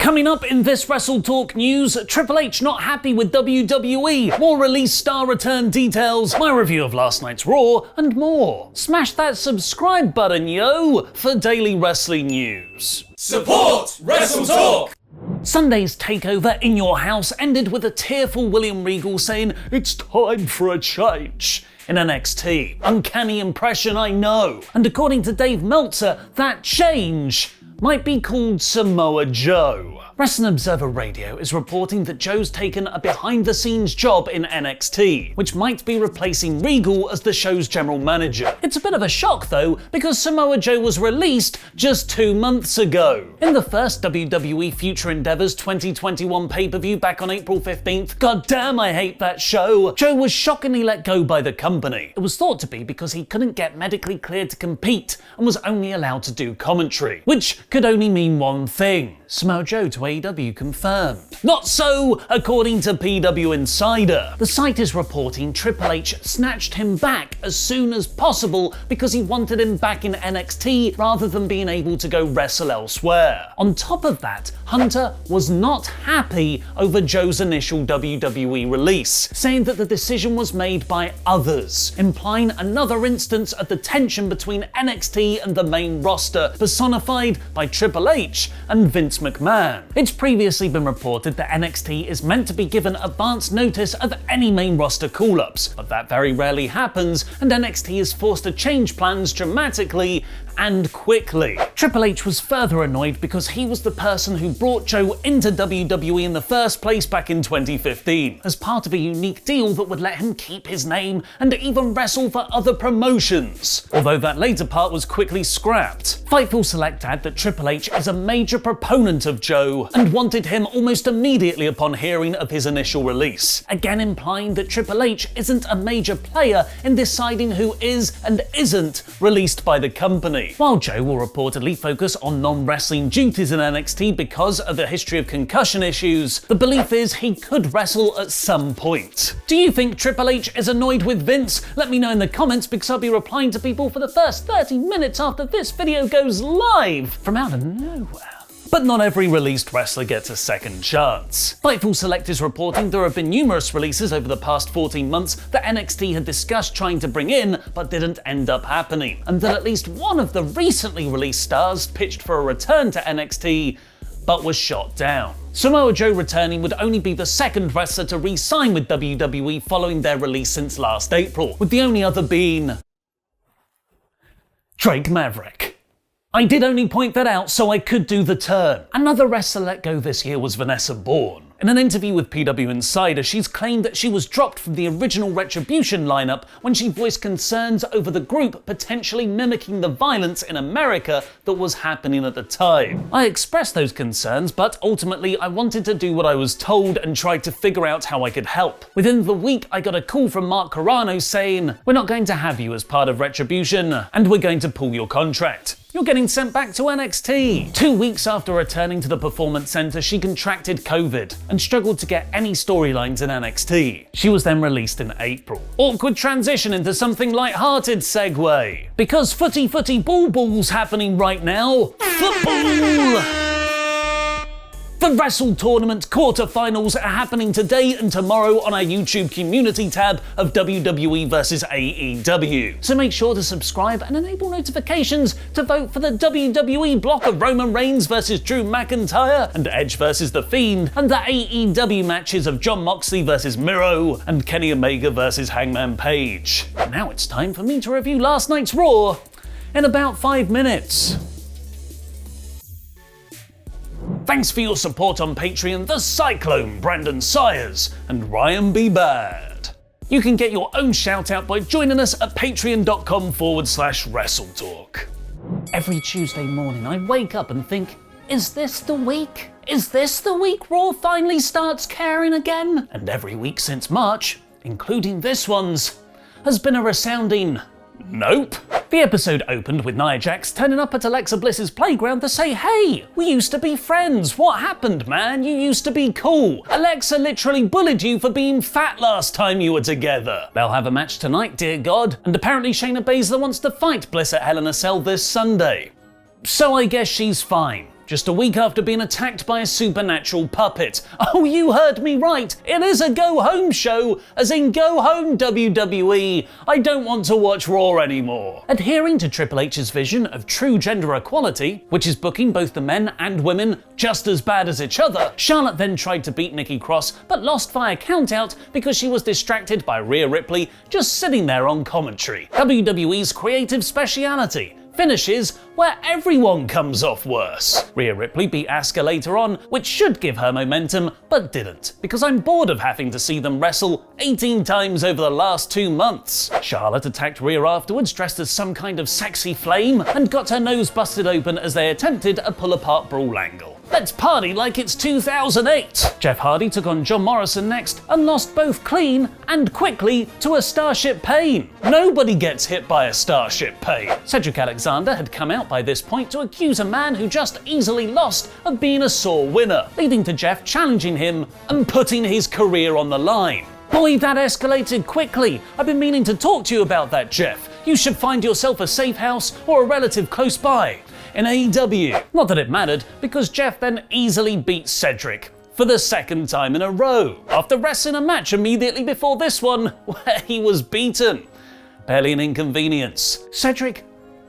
Coming up in this WrestleTalk news, Triple H not happy with WWE, more release star return details, my review of last night's Raw, and more. Smash that subscribe button, yo, for daily wrestling news. Support WrestleTalk! Sunday's takeover in your house ended with a tearful William Regal saying, "It's time for a change." In NXT. Uncanny impression, I know. And according to Dave Meltzer, that change might be called Samoa Joe. Wrestling Observer Radio is reporting that Joe's taken a behind-the-scenes job in NXT, which might be replacing Regal as the show's general manager. It's a bit of a shock though, because Samoa Joe was released just 2 months ago. In the first WWE Future Endeavors 2021 pay-per-view back on April 15th, god damn I hate that show, Joe was shockingly let go by the company. It was thought to be because he couldn't get medically cleared to compete and was only allowed to do commentary, which could only mean one thing: Samoa Joe to AEW confirmed. Not so, according to PW Insider. The site is reporting Triple H snatched him back as soon as possible because he wanted him back in NXT rather than being able to go wrestle elsewhere. On top of that, Hunter was not happy over Joe's initial WWE release, saying that the decision was made by others, implying another instance of the tension between NXT and the main roster, personified by Triple H and Vince McMahon. It's previously been reported that NXT is meant to be given advance notice of any main roster call-ups, but that very rarely happens, and NXT is forced to change plans dramatically and quickly. Triple H was further annoyed because he was the person who brought Joe into WWE in the first place back in 2015, as part of a unique deal that would let him keep his name and even wrestle for other promotions, although that later part was quickly scrapped. Fightful Select add that Triple H is a major proponent of Joe and wanted him almost immediately upon hearing of his initial release, again implying that Triple H isn't a major player in deciding who is and isn't released by the company. While Joe will reportedly focus on non-wrestling duties in NXT because of a history of concussion issues, the belief is he could wrestle at some point. Do you think Triple H is annoyed with Vince? Let me know in the comments, because I'll be replying to people for the first 30 minutes after this video goes live from out of nowhere. But not every released wrestler gets a second chance. Fightful Select is reporting there have been numerous releases over the past 14 months that NXT had discussed trying to bring in but didn't end up happening, and that at least one of the recently released stars pitched for a return to NXT but was shot down. Samoa Joe returning would only be the second wrestler to re-sign with WWE following their release since last April, with the only other being Drake Maverick. I did only point that out so I could do the turn. Another wrestler let go this year was Vanessa Bourne. In an interview with PW Insider, she's claimed that she was dropped from the original Retribution lineup when she voiced concerns over the group potentially mimicking the violence in America that was happening at the time. I expressed those concerns, but ultimately I wanted to do what I was told and tried to figure out how I could help. Within the week, I got a call from Mark Carano saying, "We're not going to have you as part of Retribution, and we're going to pull your contract. You're getting sent back to NXT." 2 weeks after returning to the Performance Center, she contracted COVID and struggled to get any storylines in NXT. She was then released in April. Awkward transition into something light-hearted segue. Because footy ball's happening right now. Football! The WrestleTournament quarterfinals are happening today and tomorrow on our YouTube community tab of WWE vs AEW. So make sure to subscribe and enable notifications to vote for the WWE block of Roman Reigns vs Drew McIntyre and Edge vs The Fiend, and the AEW matches of Jon Moxley vs Miro and Kenny Omega vs Hangman Page. Now it's time for me to review last night's Raw in about 5 minutes. Thanks for your support on Patreon, The Cyclone, Brandon Sayers, and Ryan B. Bad. You can get your own shout out by joining us at patreon.com/WrestleTalk. Every Tuesday morning I wake up and think, is this the week? Is this the week Raw finally starts caring again? And every week since March, including this one's, has been a resounding nope. The episode opened with Nia Jax turning up at Alexa Bliss's playground to say, "Hey, we used to be friends. What happened, man? You used to be cool. Alexa literally bullied you for being fat last time you were together." They'll have a match tonight, dear God, and apparently Shayna Baszler wants to fight Bliss at Hell in a Cell this Sunday. So I guess she's fine. just a week after being attacked by a supernatural puppet. Oh, you heard me right, it is a go-home show, as in go home WWE, I don't want to watch Raw anymore. Adhering to Triple H's vision of true gender equality, which is booking both the men and women just as bad as each other, Charlotte then tried to beat Nikki Cross, but lost via countout because she was distracted by Rhea Ripley just sitting there on commentary. WWE's creative speciality. Finishes where everyone comes off worse. Rhea Ripley beat Asuka later on, which should give her momentum, but didn't, because I'm bored of having to see them wrestle 18 times over the last 2 months. Charlotte attacked Rhea afterwards dressed as some kind of sexy flame, and got her nose busted open as they attempted a pull-apart brawl angle. Let's party like it's 2008. Jeff Hardy took on John Morrison next and lost both clean and quickly to a Starship Pain. Nobody gets hit by a Starship Pain. Cedric Alexander had come out by this point to accuse a man who just easily lost of being a sore winner, leading to Jeff challenging him and putting his career on the line. Boy, that escalated quickly. I've been meaning to talk to you about that, Jeff. You should find yourself a safe house or a relative close by. In AEW. Not that it mattered, because Jeff then easily beat Cedric for the second time in a row, after wrestling a match immediately before this one where he was beaten. Barely an inconvenience. Cedric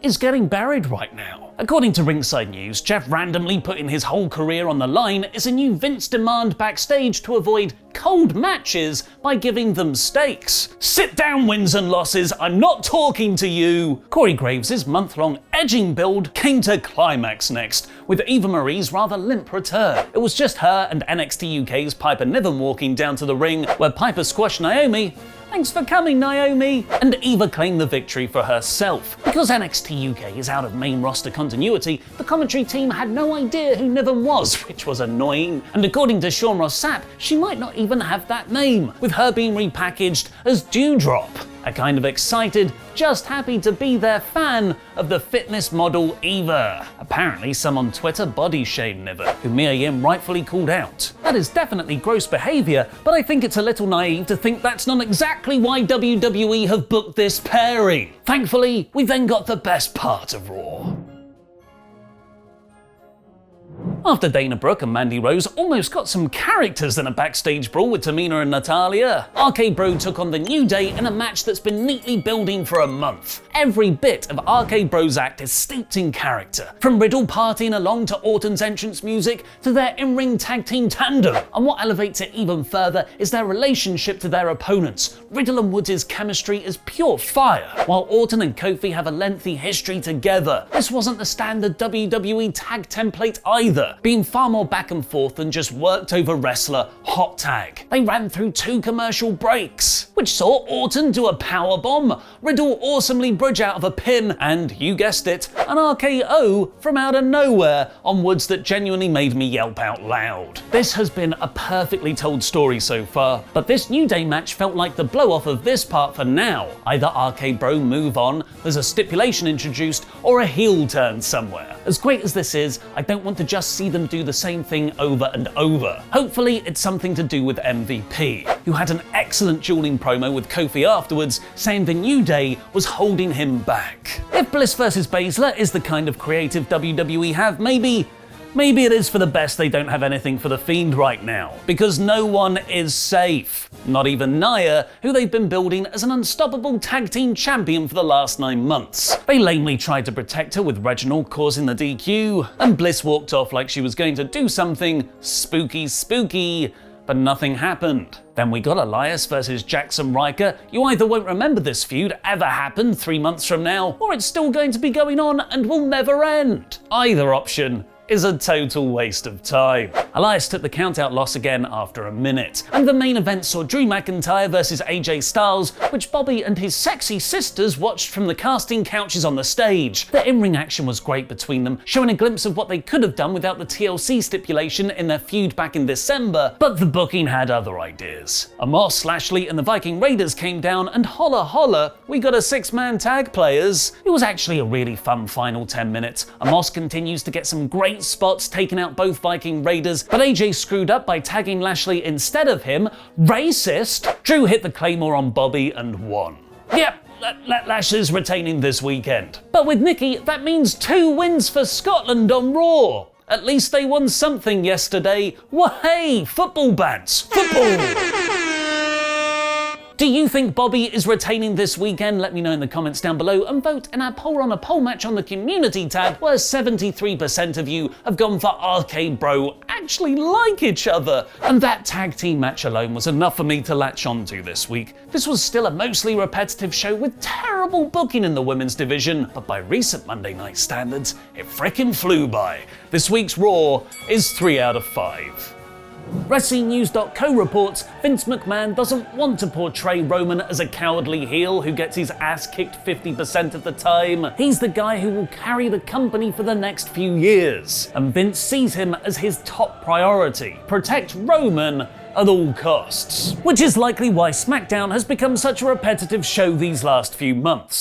is getting buried right now. According to Ringside News, Jeff randomly putting his whole career on the line is a new Vince demand backstage to avoid cold matches by giving them stakes. Sit down, wins and losses, I'm not talking to you. Corey Graves' month-long edging build came to climax next, with Eva Marie's rather limp return. It was just her and NXT UK's Piper Niven walking down to the ring, where Piper squashed Naomi. Thanks for coming, Naomi! And Eva claimed the victory for herself. Because NXT UK is out of main roster continuity, the commentary team had no idea who Niven was, which was annoying. And according to Sean Ross Sapp, she might not even have that name, with her being repackaged as Dewdrop. A kind of excited, just happy to be their fan of the fitness model Eva. Apparently some on Twitter body shamed Niven, who Mia Yim rightfully called out. That is definitely gross behaviour, but I think it's a little naive to think that's not exactly why WWE have booked this pairing. Thankfully, we then got the best part of Raw. After Dana Brooke and Mandy Rose almost got some characters in a backstage brawl with Tamina and Natalya, RK Bro took on the New Day in a match that's been neatly building for a month. Every bit of RK Bro's act is steeped in character, from Riddle partying along to Orton's entrance music to their in-ring tag team tandem. And what elevates it even further is their relationship to their opponents. Riddle and Woods' chemistry is pure fire, while Orton and Kofi have a lengthy history together. This wasn't the standard WWE tag template either, being far more back and forth than just worked over wrestler hot tag. They ran through 2 commercial breaks, which saw Orton do a powerbomb, Riddle awesomely bridge out of a pin, and you guessed it, an RKO from out of nowhere on Woods that genuinely made me yelp out loud. This has been a perfectly told story so far, but this New Day match felt like the blow off of this part for now. Either RK Bro move on, there's a stipulation introduced, or a heel turn somewhere. As great as this is, I don't want to just see them do the same thing over and over. Hopefully it's something to do with MVP, who had an excellent dueling promo with Kofi afterwards, saying the New Day was holding him back. If Bliss vs Baszler is the kind of creative WWE have, maybe it is for the best they don't have anything for The Fiend right now, because no one is safe. Not even Nia, who they've been building as an unstoppable tag team champion for the last 9 months. They lamely tried to protect her with Reginald causing the DQ, and Bliss walked off like she was going to do something spooky, but nothing happened. Then we got Elias versus Jackson Riker. You either won't remember this feud ever happened 3 months from now, or it's still going to be going on and will never end. Either option is a total waste of time. Elias took the countout loss again after a minute, and the main event saw Drew McIntyre versus AJ Styles, which Bobby and his sexy sisters watched from the casting couches on the stage. The in-ring action was great between them, showing a glimpse of what they could have done without the TLC stipulation in their feud back in December, but the booking had other ideas. Amos, Lashley and the Viking Raiders came down, and holla holla, we got a 6-man tag players. It was actually a really fun final 10 minutes. Amos continues to get some great spots taking out both Viking Raiders, but AJ screwed up by tagging Lashley instead of him. Racist! Drew hit the Claymore on Bobby and won. Yep, Lashley's retaining this weekend. But with Nikki, that means 2 wins for Scotland on Raw. At least they won something yesterday. Well, hey, football bats, football! Do you think Bobby is retaining this weekend? Let me know in the comments down below and vote in our poll on a poll match on the community tab, where 73% of you have gone for Arcade Bro actually like each other. And that tag team match alone was enough for me to latch onto this week. This was still a mostly repetitive show with terrible booking in the women's division, but by recent Monday night standards, it frickin' flew by. This week's Raw is 3 out of 5. WrestlingNews.co reports Vince McMahon doesn't want to portray Roman as a cowardly heel who gets his ass kicked 50% of the time. He's the guy who will carry the company for the next few years, and Vince sees him as his top priority. Protect Roman at all costs. Which is likely why SmackDown has become such a repetitive show these last few months.